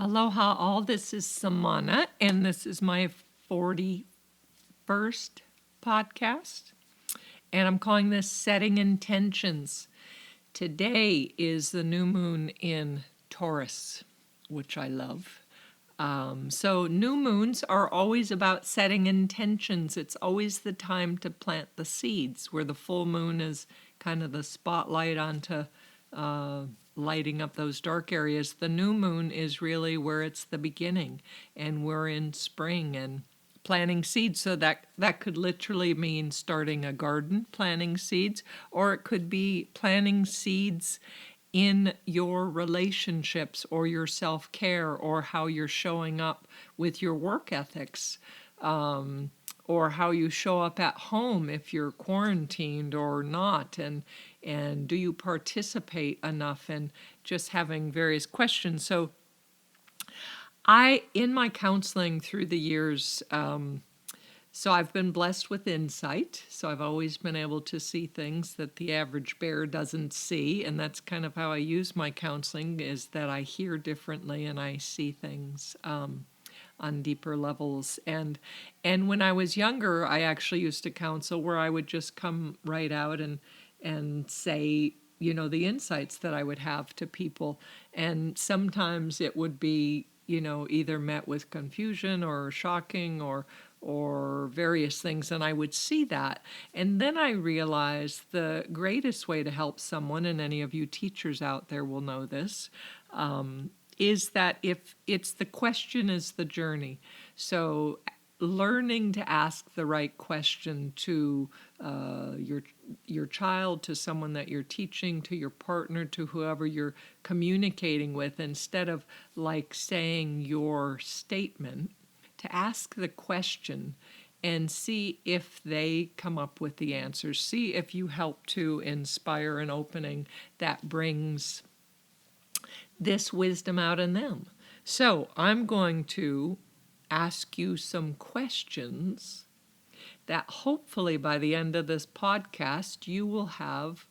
Aloha all, this is Samana, and this is my 41st podcast, and I'm calling this Setting Intentions. Today is the new moon in Taurus, which I love. So new moons are always about setting intentions. It's always the time to plant the seeds, where the full moon is kind of the spotlight onto lighting up those dark areas. The new moon is really where it's the beginning, and we're in spring and planting seeds. So that could literally mean starting a garden, planting seeds, or it could be planting seeds in your relationships or your self-care or how you're showing up with your work ethics, or how you show up at home if you're quarantined or not, and do you participate enough, and just having various questions. So in my counseling through the years, so I've been blessed with insight. So I've always been able to see things that the average bear doesn't see. And that's kind of how I use my counseling, is that I hear differently and I see things on deeper levels. And when I was younger, I actually used to counsel where I would just come right out and say, the insights that I would have to people. And sometimes it would be, either met with confusion or shocking or various things, and I would see that. And then I realized the greatest way to help someone, and any of you teachers out there will know this, is that if it's the question is the journey. So learning to ask the right question to your child, to someone that you're teaching, to your partner, to whoever you're communicating with, instead of like saying your statement, to ask the question and see if they come up with the answers. See if you help to inspire an opening that brings this wisdom out in them. So I'm going to ask you some questions that hopefully by the end of this podcast you will have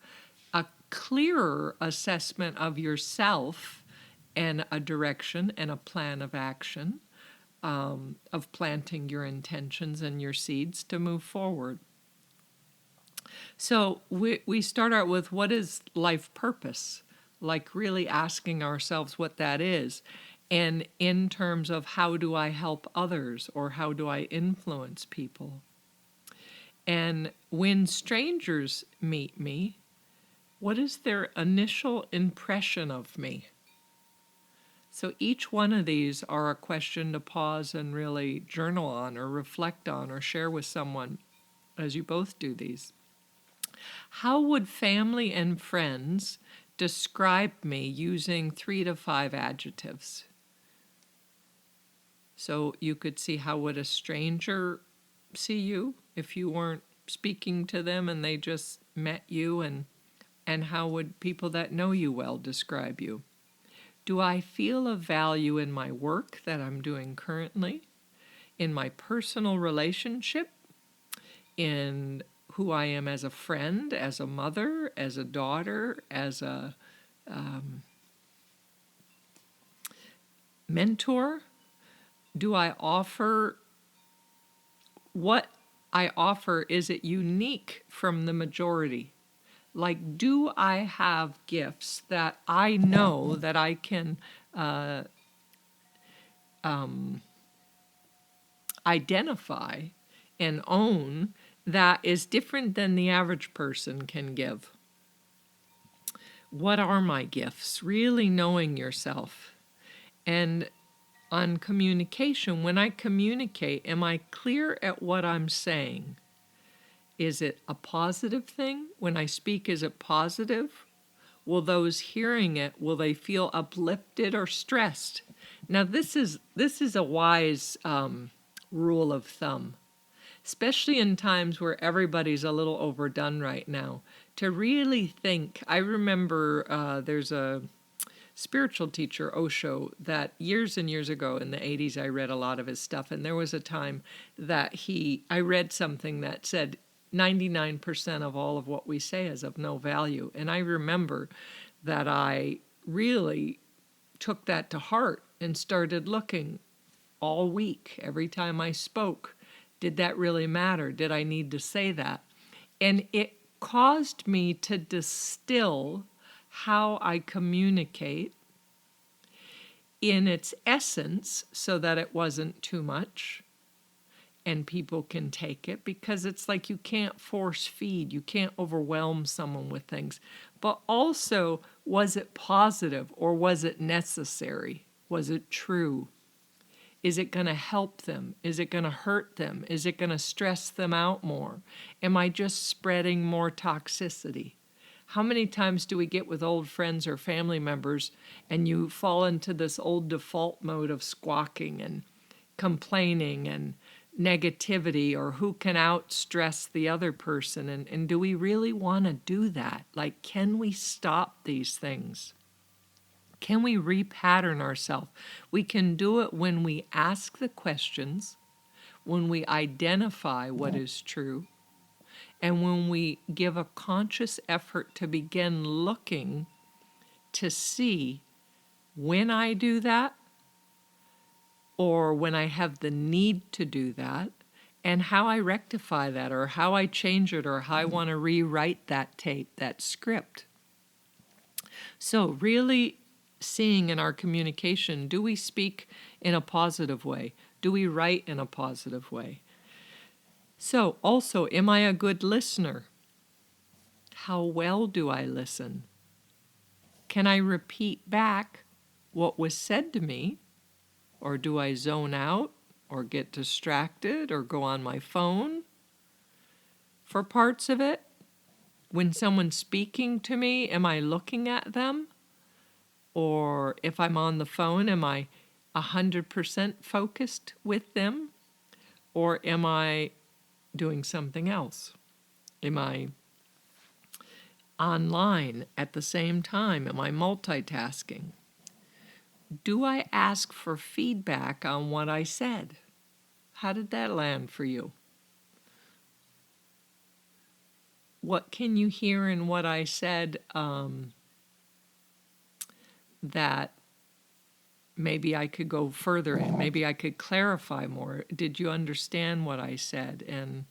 a clearer assessment of yourself and a direction and a plan of action, of planting your intentions and your seeds to move forward. So we start out with, what is life purpose? Like really asking ourselves what that is. And in terms of, how do I help others, or how do I influence people? And when strangers meet me, what is their initial impression of me? So each one of these are a question to pause and really journal on, or reflect on, or share with someone as you both do these. How would family and friends describe me using 3 to 5 adjectives? So you could see, how would a stranger see you if you weren't speaking to them and they just met you, and how would people that know you well describe you? Do I feel a value in my work that I'm doing currently, in my personal relationship, in who I am as a friend, as a mother, as a daughter, as a mentor? Do I offer, what I offer, is it unique from the majority? Like, do I have gifts that I know that I can identify and own, that is different than the average person can give? What are my gifts? Really knowing yourself. And on communication, when I communicate, am I clear at what I'm saying? Is it a positive thing? When I speak, is it positive? Will those hearing it, will they feel uplifted or stressed? Now, this is a wise rule of thumb, especially in times where everybody's a little overdone right now, to really think. I remember there's a spiritual teacher, Osho, that years and years ago in the 80s, I read a lot of his stuff. And there was a time that I read something that said 99% of all of what we say is of no value. And I remember that I really took that to heart and started looking all week, every time I spoke. Did that really matter? Did I need to say that? And it caused me to distill how I communicate in its essence so that it wasn't too much and people can take it, because it's like you can't force feed, you can't overwhelm someone with things. But also, was it positive or was it necessary? Was it true? Is it going to help them? Is it going to hurt them? Is it going to stress them out more? Am I just spreading more toxicity? How many times do we get with old friends or family members and you fall into this old default mode of squawking and complaining and negativity, or who can out-stress the other person? And do we really want to do that? Like, can we stop these things? Can we repattern ourselves? We can do it when we ask the questions, when we identify what is true, and when we give a conscious effort to begin looking to see when I do that, or when I have the need to do that, and how I rectify that, or how I change it, or how I want to rewrite that tape, that script. So really seeing in our communication, do we speak in a positive way? Do we write in a positive way? So also, am I a good listener? How well do I listen? Can I repeat back what was said to me? Or do I zone out or get distracted or go on my phone for parts of it? When someone's speaking to me, am I looking at them? Or if I'm on the phone, am I 100% focused with them? Or am I doing something else? Am I online at the same time? Am I multitasking? Do I ask for feedback on what I said? How did that land for you? What can you hear in what I said that maybe I could go further in? Maybe I could clarify more. Did you understand what I said? And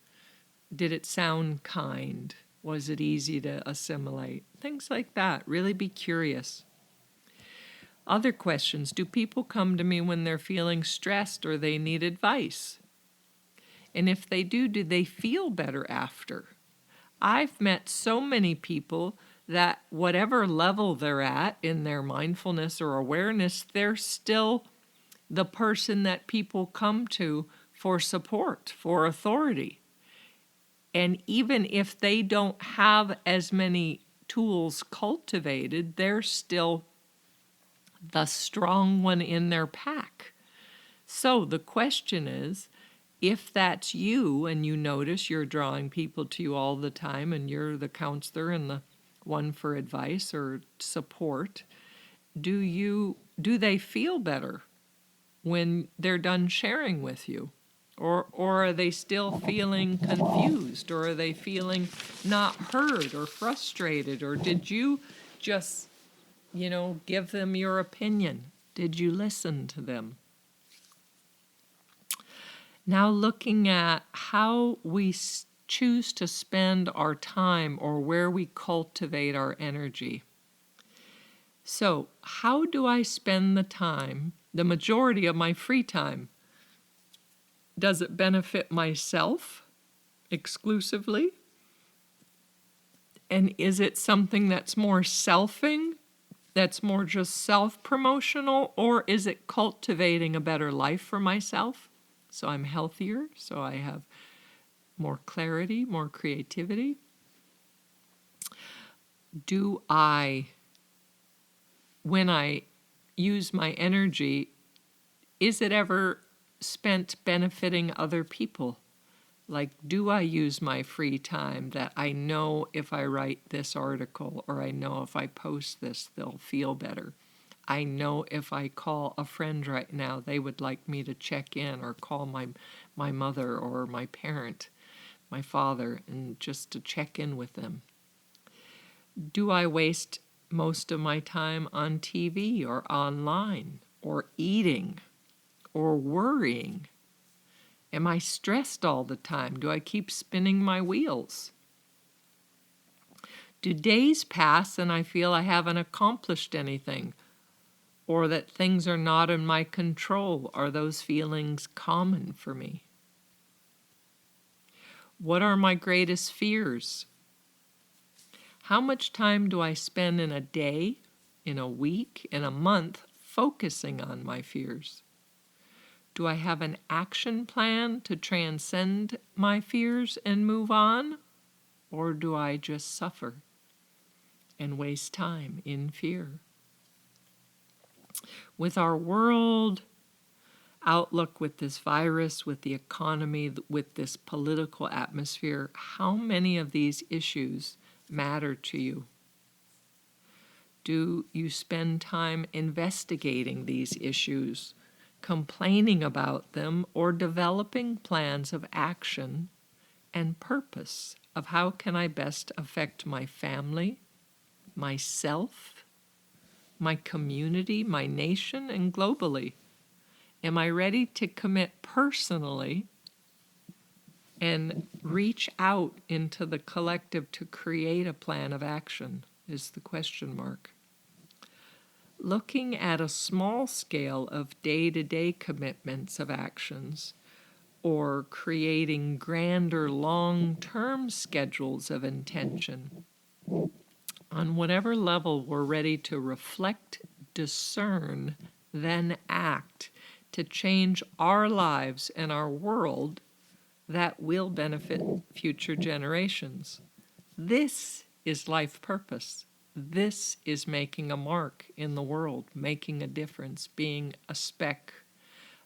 did it sound kind? Was it easy to assimilate? Things like that. Really be curious. Other questions. Do people come to me when they're feeling stressed or they need advice? And if they do they feel better after? I've met so many people that whatever level they're at in their mindfulness or awareness, they're still the person that people come to for support, for authority. And even if they don't have as many tools cultivated, they're still the strong one in their pack. So the question is, if that's you and you notice you're drawing people to you all the time and you're the counselor and the one for advice or support, do they feel better when they're done sharing with you? Or are they still feeling confused? Or are they feeling not heard or frustrated? Or did you just, give them your opinion? Did you listen to them? Now looking at how we choose to spend our time or where we cultivate our energy. So how do I spend the time, the majority of my free time? Does it benefit myself exclusively? And is it something that's more selfing, that's more just self-promotional, or is it cultivating a better life for myself? So I'm healthier, so I have more clarity, more creativity. Do I, when I use my energy, is it ever spent benefiting other people? Like, do I use my free time that I know if I write this article or I know if I post this, they'll feel better? I know if I call a friend right now, they would like me to check in, or call my mother or my parent, my father, and just to check in with them. Do I waste most of my time on TV or online or eating or worrying? Am I stressed all the time? Do I keep spinning my wheels? Do days pass and I feel I haven't accomplished anything, or that things are not in my control? Are those feelings common for me? What are my greatest fears? How much time do I spend in a day, in a week, in a month focusing on my fears? Do I have an action plan to transcend my fears and move on? Or do I just suffer and waste time in fear? With our world outlook, with this virus, with the economy, with this political atmosphere, how many of these issues matter to you? Do you spend time investigating these issues, complaining about them, or developing plans of action and purpose of how can I best affect my family, myself, my community, my nation, and globally? Am I ready to commit personally and reach out into the collective to create a plan of action? Is the question mark. Looking at a small scale of day-to-day commitments of actions, or creating grander long-term schedules of intention, on whatever level we're ready to reflect, discern, then act to change our lives and our world that will benefit future generations. This is life purpose. This is making a mark in the world, making a difference, being a speck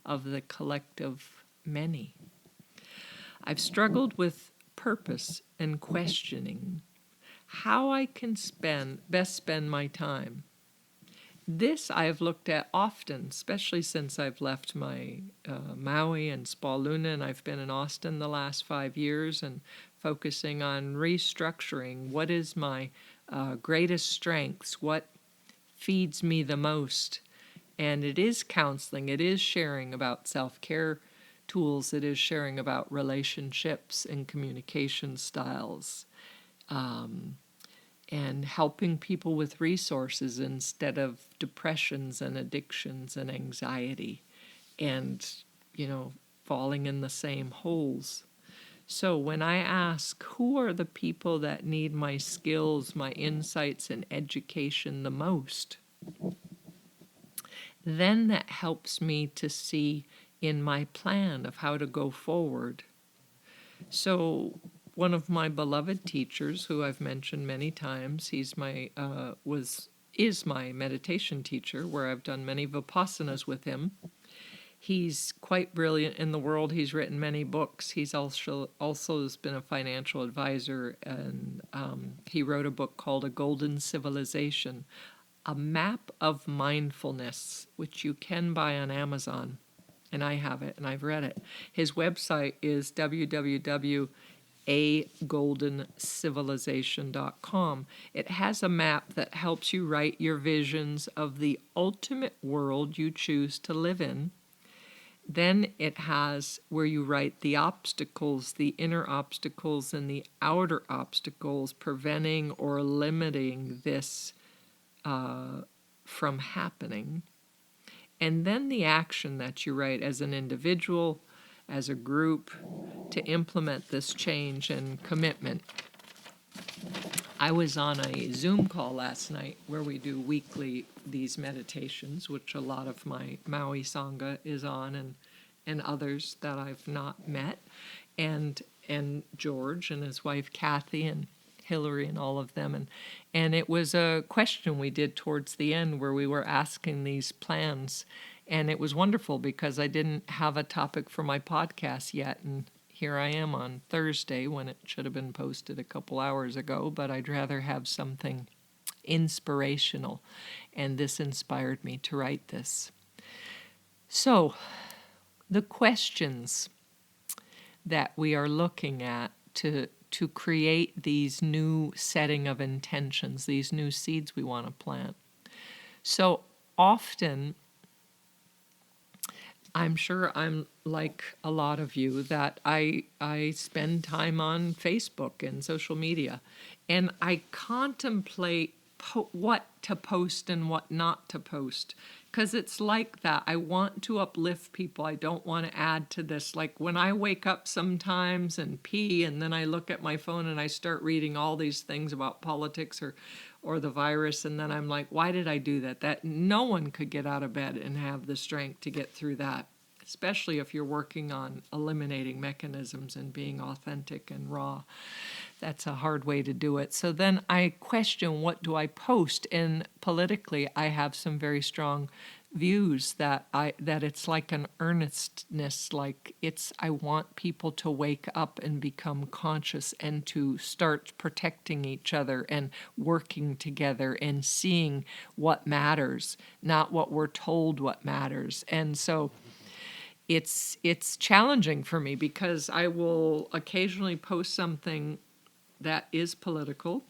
of the collective many. I've struggled with purpose and questioning how I can best spend my time. This I have looked at often, especially since I've left my Maui and Spa Luna, and I've been in Austin the last 5 years and focusing on restructuring what is my greatest strengths, what feeds me the most. And it is counseling, it is sharing about self-care tools, it is sharing about relationships and communication styles. And helping people with resources instead of depressions and addictions and anxiety and, falling in the same holes. So when I ask, who are the people that need my skills, my insights, and education the most? Then that helps me to see in my plan of how to go forward. So one of my beloved teachers, who I've mentioned many times, is my meditation teacher, where I've done many Vipassanas with him. He's quite brilliant in the world. He's written many books. He's also has been a financial advisor, and he wrote a book called A Golden Civilization, a map of mindfulness, which you can buy on Amazon. And I have it, and I've read it. His website is www.agoldencivilization.com. It has a map that helps you write your visions of the ultimate world you choose to live in. Then it has where you write the obstacles, the inner obstacles and the outer obstacles preventing or limiting this from happening. And then the action that you write as an individual, as a group, to implement this change and commitment. I was on a Zoom call last night where we do weekly these meditations, which a lot of my Maui Sangha is on, and others that I've not met, and George and his wife Kathy and Hillary and all of them. And it was a question we did towards the end where we were asking these plans. And it was wonderful because I didn't have a topic for my podcast yet. And here I am on Thursday when it should have been posted a couple hours ago, but I'd rather have something inspirational. And this inspired me to write this. So, the questions that we are looking at to to create these new setting of intentions, these new seeds we want to plant. So often, I'm sure I'm like a lot of you, that I spend time on Facebook and social media, and I contemplate what to post and what not to post, because it's like that. I want to uplift people. I don't want to add to this. Like when I wake up sometimes and pee, and then I look at my phone and I start reading all these things about politics or the virus, and then I'm like, why did I do that? That no one could get out of bed and have the strength to get through that, especially if you're working on eliminating mechanisms and being authentic and raw. That's a hard way to do it. So then I question, what do I post? And politically, I have some very strong views that it's like an earnestness, like I want people to wake up and become conscious and to start protecting each other and working together and seeing what matters, not what we're told what matters. And so it's challenging for me, because I will occasionally post something that is political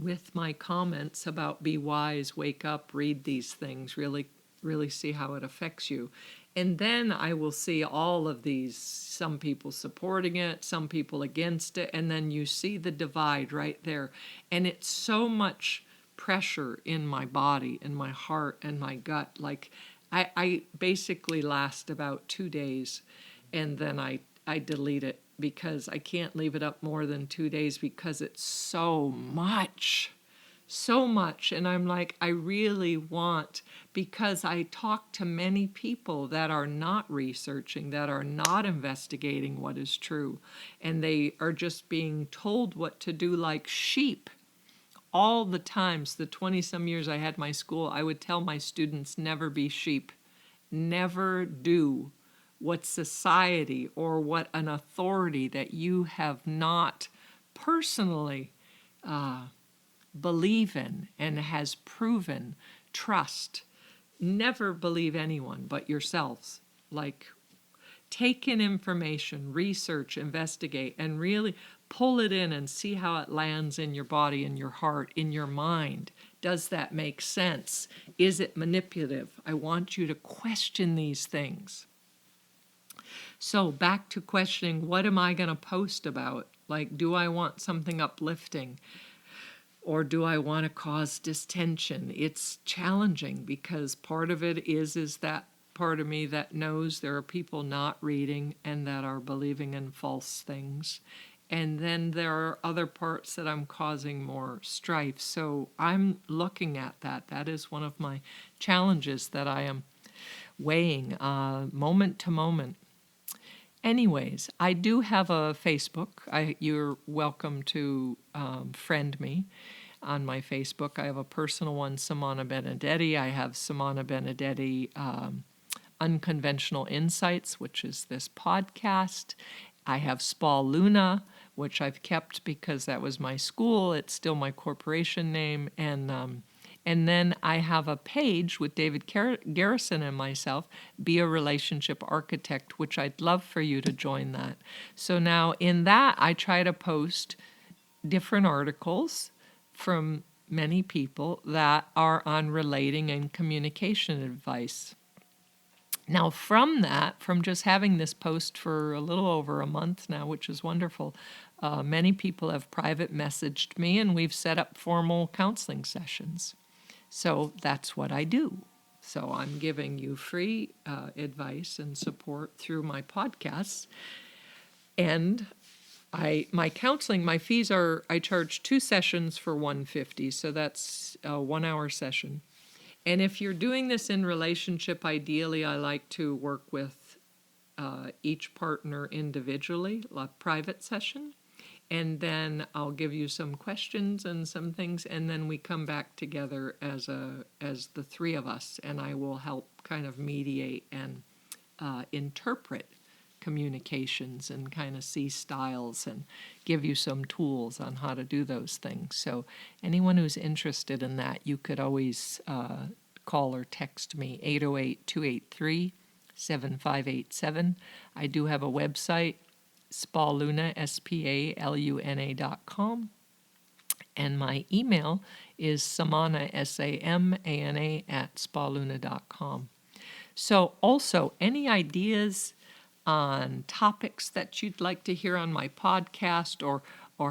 with my comments about be wise, wake up, read these things, really, really see how it affects you. And then I will see all of these, some people supporting it, some people against it, and then you see the divide right there. And it's so much pressure in my body and my heart and my gut. Like I basically last about 2 days, and then I delete it, because I can't leave it up more than 2 days, because it's so much. And I'm like, I really want, because I talk to many people that are not researching, that are not investigating what is true, and they are just being told what to do like sheep. All the times, the 20-some years I had my school, I would tell my students, never be sheep. Never do what society or what an authority that you have not personally believe in and has proven trust. Never believe anyone but yourselves. Like, take in information, research, investigate, and really pull it in and see how it lands in your body, in your heart, in your mind. Does that make sense? Is it manipulative? I want you to question these things. So back to questioning, what am I going to post about? Like, do I want something uplifting? Or do I want to cause distension? It's challenging, because part of it is that part of me that knows there are people not reading and that are believing in false things. And then there are other parts that I'm causing more strife. So I'm looking at that. That is one of my challenges that I am weighing moment to moment. Anyways, I do have a Facebook. You're welcome to friend me on my Facebook. I have a personal one, Samana Benedetti. I have Samana Benedetti Unconventional Insights, which is this podcast. I have Spal Luna, which I've kept because that was my school. It's still my corporation name. And then I have a page with David Garrison and myself, Be a Relationship Architect, which I'd love for you to join that. So now in that, I try to post different articles from many people that are on relating and communication advice. Now from just having this post for a little over a month now, which is wonderful, many people have private messaged me, and we've set up formal counseling sessions. So that's what I do. So I'm giving you free advice and support through my podcasts. And my counseling, my fees are, I charge 2 sessions for $150, so that's a 1-hour session. And if you're doing this in relationship, ideally I like to work with each partner individually, a private session. And then I'll give you some questions and some things, and then we come back together as the 3 of us, and I will help kind of mediate and interpret communications and kind of see styles and give you some tools on how to do those things. So anyone who's interested in that, you could always call or text me, 808-283-7587. I do have a website, spaluna, spaluna.com. And my email is samana, samana, @spaluna.com. So also, any ideas on topics that you'd like to hear on my podcast, or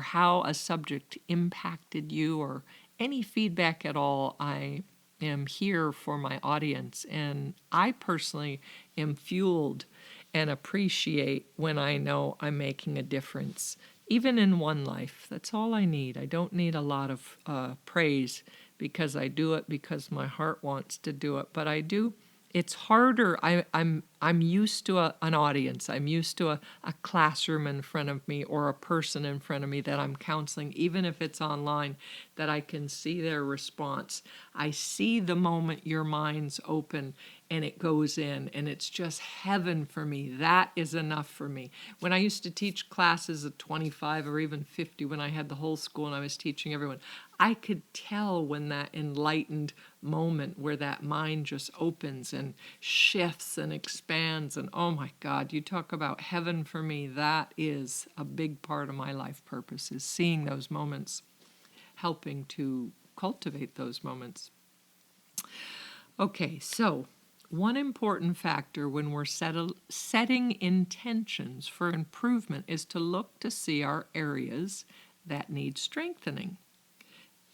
how a subject impacted you, or any feedback at all, I am here for my audience. And I personally am fueled and appreciate when I know I'm making a difference, even in one life. That's all I need. I don't need a lot of praise, because I do it because my heart wants to do it. But I do. It's harder. I'm used to an audience. I'm used to a classroom in front of me, or a person in front of me that I'm counseling, even if it's online, that I can see their response. I see the moment your mind's open and it goes in, and it's just heaven for me. That is enough for me. When I used to teach classes of 25 or even 50, when I had the whole school and I was teaching everyone, I could tell when that enlightened moment where that mind just opens and shifts and expands. And oh my God, you talk about heaven for me. That is a big part of my life purpose, is seeing those moments, helping to cultivate those moments. Okay, so one important factor when we're setting intentions for improvement is to look to see our areas that need strengthening.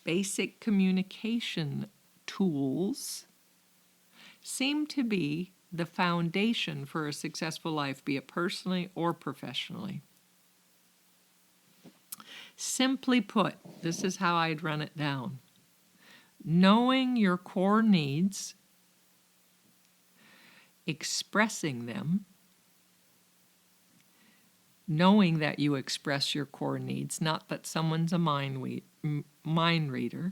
Basic communication tools seem to be the foundation for a successful life, be it personally or professionally. Simply put, this is how I'd run it down. Knowing your core needs, expressing them, knowing that you express your core needs, not that someone's a mind reader.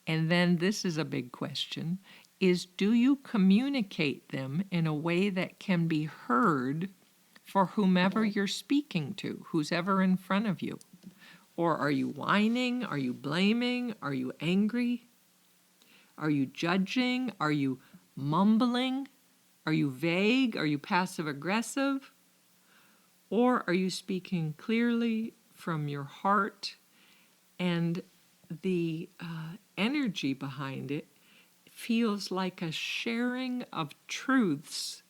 And then this is a big question, is do you communicate them in a way that can be heard for whomever you're speaking to, who's ever in front of you? Or are you whining? Are you blaming? Are you angry? Are you judging? Are you mumbling? Are you vague? Are you passive-aggressive? Or are you speaking clearly from your heart, and the energy behind it feels like a sharing of truths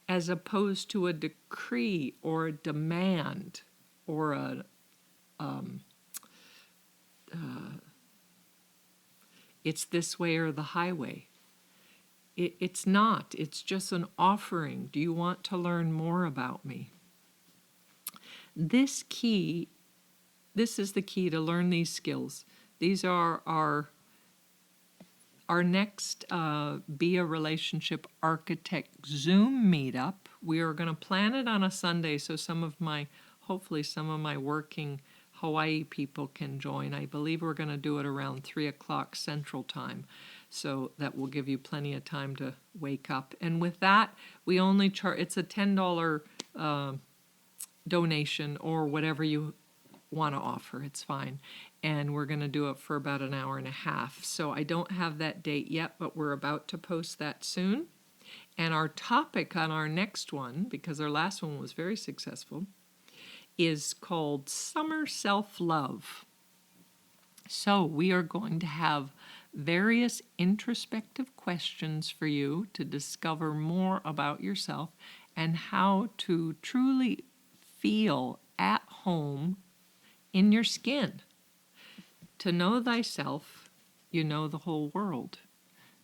as opposed to a decree or a demand or it's this way or the highway. It's not. It's just an offering. Do you want to learn more about me? This is the key to learn these skills. These are our next Be a Relationship Architect Zoom meetup. We are going to plan it on a Sunday, so hopefully some of my working Hawaii people can join. I believe we're going to do it around 3 o'clock Central Time. So that will give you plenty of time to wake up. And with that, we only charge, it's a $10 donation, or whatever you want to offer, it's fine. And we're going to do it for about an hour and a half. So I don't have that date yet, but we're about to post that soon. And our topic on our next one, because our last one was very successful, is called Summer Self-Love. So we are going to have various introspective questions for you to discover more about yourself and how to truly feel at home in your skin. To know thyself, you know the whole world.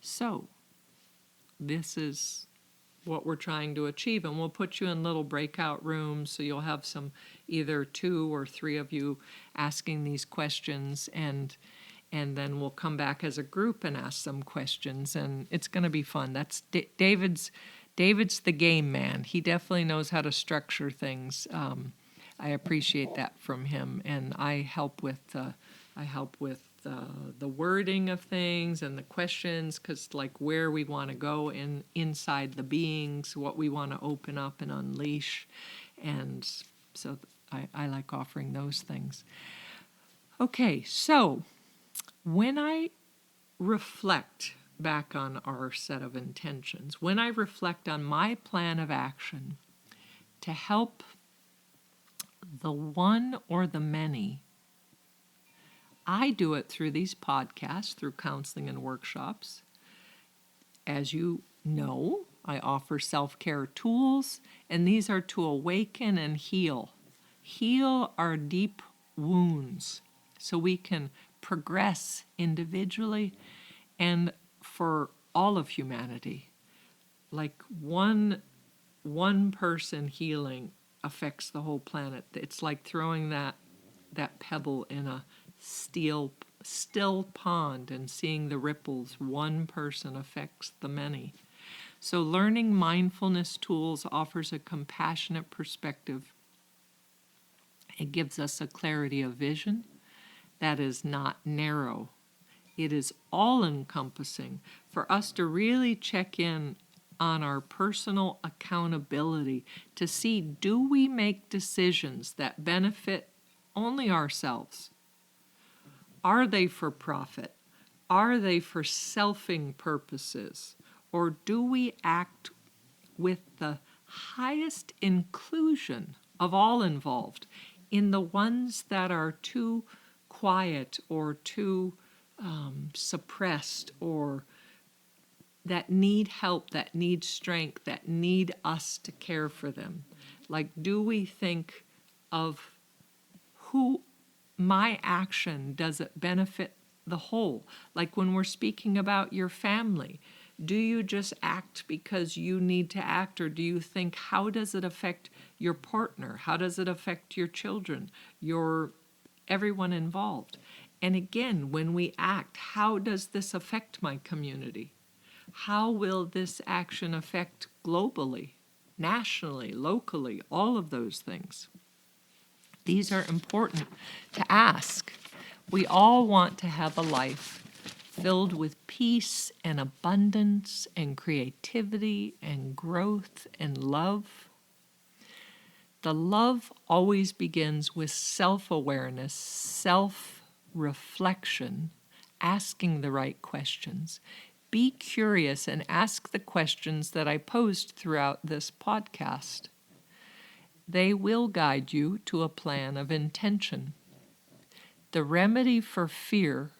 So this is what we're trying to achieve, and we'll put you in little breakout rooms, so you'll have either 2 or 3 of you asking these questions, and then we'll come back as a group and ask some questions, and it's going to be fun. That's David's the game man. He definitely knows how to structure things. I appreciate that from him, and I help with the wording of things and the questions, because like where we want to go inside the beings, what we want to open up and unleash, and so I like offering those things. Okay, so when I reflect back on our set of intentions, when I reflect on my plan of action to help the one or the many. I do it through these podcasts, through counseling and workshops. As you know, I offer self-care tools, and these are to awaken and heal. Heal our deep wounds so we can progress individually and for all of humanity. Like one person healing affects the whole planet. It's like throwing that pebble in a still pond and seeing the ripples. One person affects the many. So learning mindfulness tools offers a compassionate perspective. It gives us a clarity of vision that is not narrow. It is all-encompassing for us to really check in on our personal accountability to see, do we make decisions that benefit only ourselves? Are they for profit? Are they for selfing purposes? Or do we act with the highest inclusion of all involved in the ones that are too quiet or too suppressed, or that need help, that need strength, that need us to care for them? Like, do we think of who my action, does it benefit the whole? Like when we're speaking about your family, do you just act because you need to act, or do you think, how does it affect your partner? How does it affect your children, everyone involved? And again, when we act, how does this affect my community? How will this action affect globally, nationally, locally, all of those things? These are important to ask. We all want to have a life filled with peace and abundance and creativity and growth and love. The love always begins with self-awareness, self-reflection, asking the right questions. Be curious and ask the questions that I posed throughout this podcast. They will guide you to a plan of intention. The remedy for fear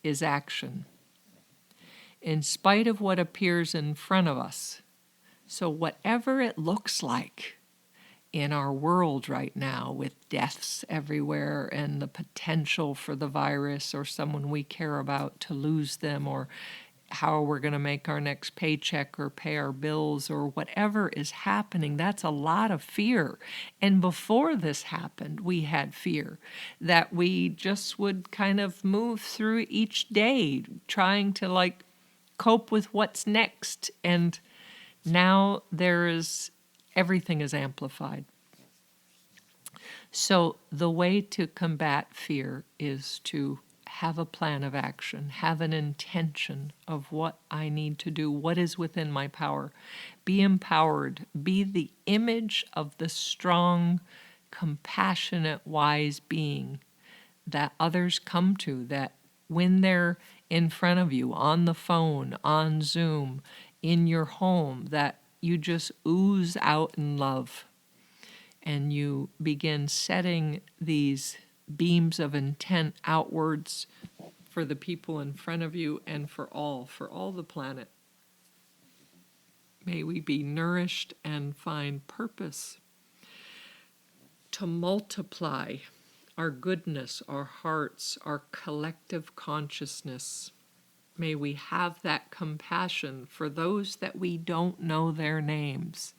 is action, in spite of what appears in front of us. So whatever it looks like in our world right now, with deaths everywhere and the potential for the virus or someone we care about to lose them, or how we're going to make our next paycheck or pay our bills, or whatever is happening, that's a lot of fear. And before this happened, we had fear that we just would kind of move through each day trying to cope with what's next. And now everything is amplified. So the way to combat fear is to have a plan of action, have an intention of what I need to do, what is within my power. Be empowered, be the image of the strong, compassionate, wise being that others come to, that when they're in front of you, on the phone, on Zoom, in your home, that you just ooze out in love. And you begin setting these beams of intent outwards for the people in front of you and for all the planet. May we be nourished and find purpose to multiply our goodness, our hearts, our collective consciousness. May we have that compassion for those that we don't know their names,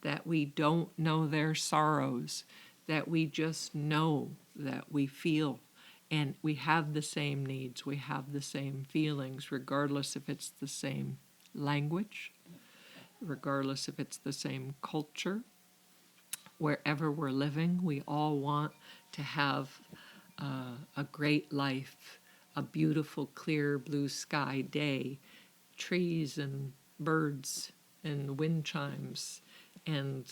that we don't know their sorrows, that we just know that we feel, and we have the same needs, we have the same feelings, regardless if it's the same language, regardless if it's the same culture. Wherever we're living, we all want to have a great life, a beautiful, clear, blue sky day, trees and birds and wind chimes, and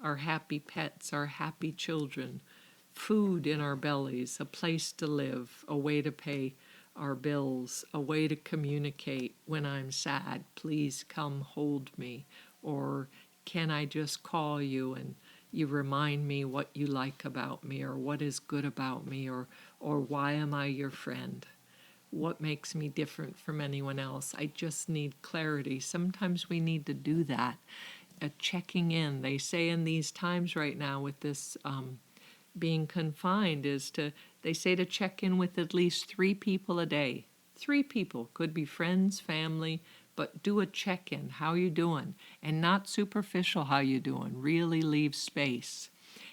our happy pets, our happy children, food in our bellies, a place to live, a way to pay our bills, a way to communicate when I'm sad, please come hold me, or can I just call you and you remind me what you like about me, or what is good about me, or why am I your friend? What makes me different from anyone else? I just need clarity. Sometimes we need to do that. Checking in. They say in these times right now with this being confined they say to check in with at least 3 people a day. 3 people, could be friends, family, but do a check-in. How you doing? And not superficial how you doing. Really leave space.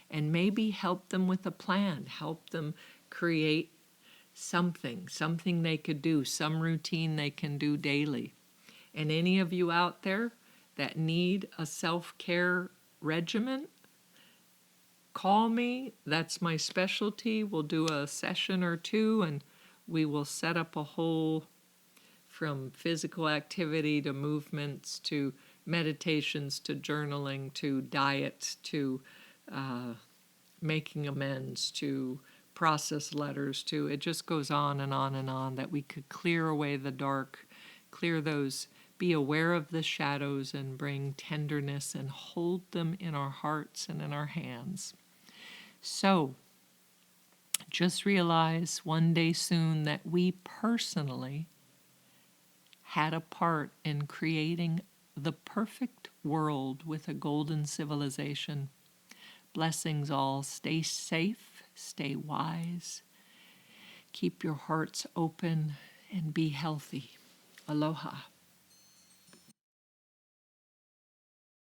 And maybe help them with a plan. Help them create something they could do, some routine they can do daily. And any of you out there that need a self-care regimen, call me. That's my specialty. We'll do a session or two, and we will set up a whole, from physical activity to movements to meditations to journaling to diet to making amends to process letters to, it just goes on and on and on, that we could clear away the dark, clear those, be aware of the shadows and bring tenderness and hold them in our hearts and in our hands. So just realize one day soon that we personally had a part in creating the perfect world with a golden civilization. Blessings all. Stay safe, stay wise, keep your hearts open, and be healthy. Aloha.